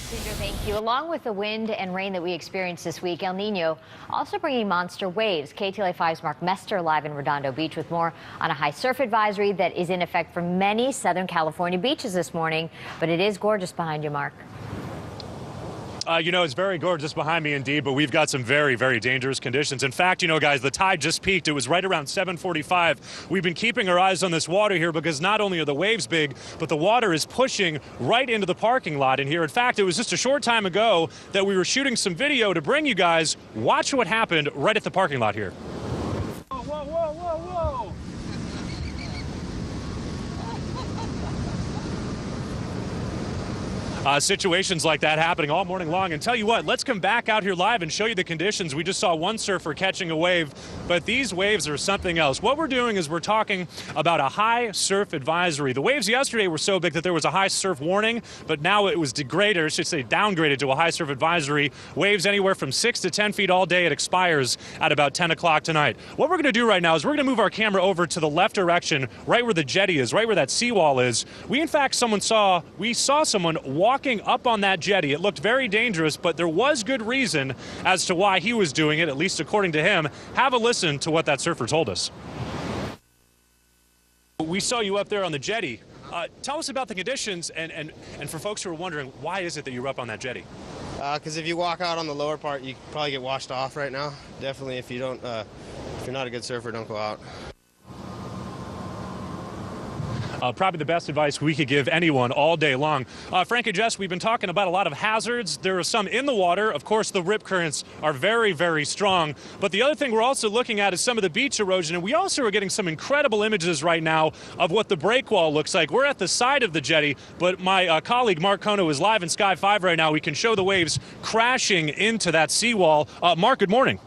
Peter, thank you. Along with the wind and rain that we experienced this week, El Nino also bringing monster waves. KTLA 5's Mark Mester live in Redondo Beach with more on a high surf advisory that is in effect for many Southern California beaches this morning. But it is gorgeous behind you, Mark. You know, it's very gorgeous behind me indeed, but we've got some very, very dangerous conditions. In fact, you know, guys, the tide just peaked. It was right around 7:45. We've been keeping our eyes on this water here because not only are the waves big, but the water is pushing right into the parking lot in here. In fact, it was just a short time ago that we were shooting some video to bring you guys. Watch what happened right at the parking lot here. Whoa, whoa, whoa, whoa, whoa. Situations like that happening all morning long. And tell you what, let's come back out here live and show you the conditions. We just saw one surfer catching a wave, but these waves are something else. What we're doing is we're talking about a high surf advisory. The waves yesterday were so big that there was a high surf warning, but now it was degraded, or I should say downgraded to a high surf advisory. Waves anywhere from 6 to 10 feet all day. It expires at about 10 o'clock tonight. What we're going to do right now is we're going to move our camera over to the left direction, right where the jetty is, right where that seawall is. We saw someone walking up on that jetty. It looked very dangerous, but there was good reason as to why he was doing it, at least according to him. Have a listen to what that surfer told us. We saw you up there on the jetty. Tell us about the conditions, and for folks who are wondering, why is it that you're up on that jetty? Because if you walk out on the lower part, you probably get washed off right now. Definitely, if you're not a good surfer, don't go out. Probably the best advice we could give anyone all day long. Frank and Jess, we've been talking about a lot of hazards. There are some in the water. Of course, the rip currents are very, very strong. But the other thing we're also looking at is some of the beach erosion. And we also are getting some incredible images right now of what the breakwall looks like. We're at the side of the jetty, but my colleague Mark Kono is live in Sky 5 right now. We can show the waves crashing into that seawall. Mark, good morning.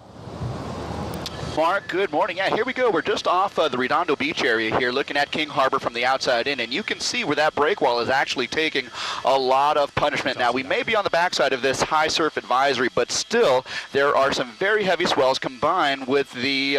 Mark, good morning. Yeah, here we go. We're just off the Redondo Beach area here, looking at King Harbor from the outside in, and you can see where that breakwall is actually taking a lot of punishment. Now, we may be on the backside of this high surf advisory, but still, there are some very heavy swells combined with the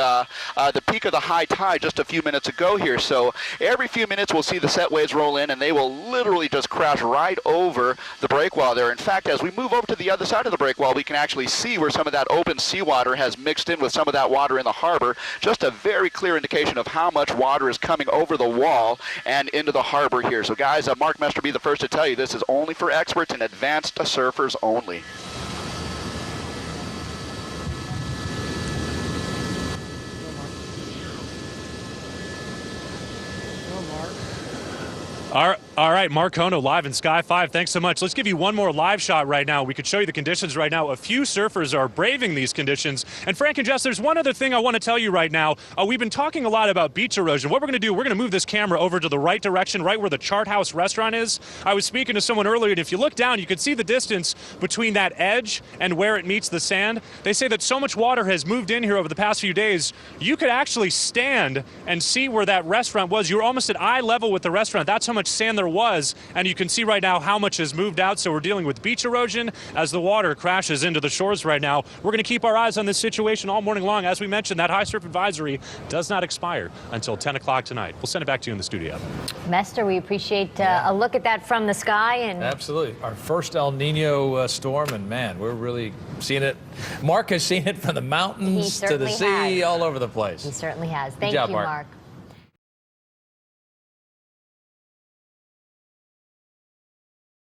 peak of the high tide just a few minutes ago here. So every few minutes, we'll see the set waves roll in, and they will literally just crash right over the breakwall there. In fact, as we move over to the other side of the breakwall, we can actually see where some of that open seawater has mixed in with some of that water in the harbor. Just a very clear indication of how much water is coming over the wall and into the harbor here. So guys, Mark Mester be the first to tell you this is only for experts and advanced surfers only. All right, Mark Kono live in Sky 5. Thanks so much. Let's give you one more live shot right now. We could show you the conditions right now. A few surfers are braving these conditions. And Frank and Jess, there's one other thing I want to tell you right now. We've been talking a lot about beach erosion. What we're going to do, we're going to move this camera over to the right direction, right where the Chart House restaurant is. I was speaking to someone earlier, and if you look down, you can see the distance between that edge and where it meets the sand. They say that so much water has moved in here over the past few days, you could actually stand and see where that restaurant was. You're almost at eye level with the restaurant. That's how much sand there was, and you can see right now how much has moved out. So we're dealing with beach erosion as the water crashes into the shores right now. We're going to keep our eyes on this situation all morning long. As we mentioned, that high surf advisory does not expire until 10 o'clock tonight. We'll send it back to you in the studio. Mester, we appreciate a look at that from the sky. And absolutely. Our first El Nino storm, and man, we're really seeing it. Mark has seen it from the mountains to the sea, all over the place. He certainly has. Thank Good job, you, Mark. Mark.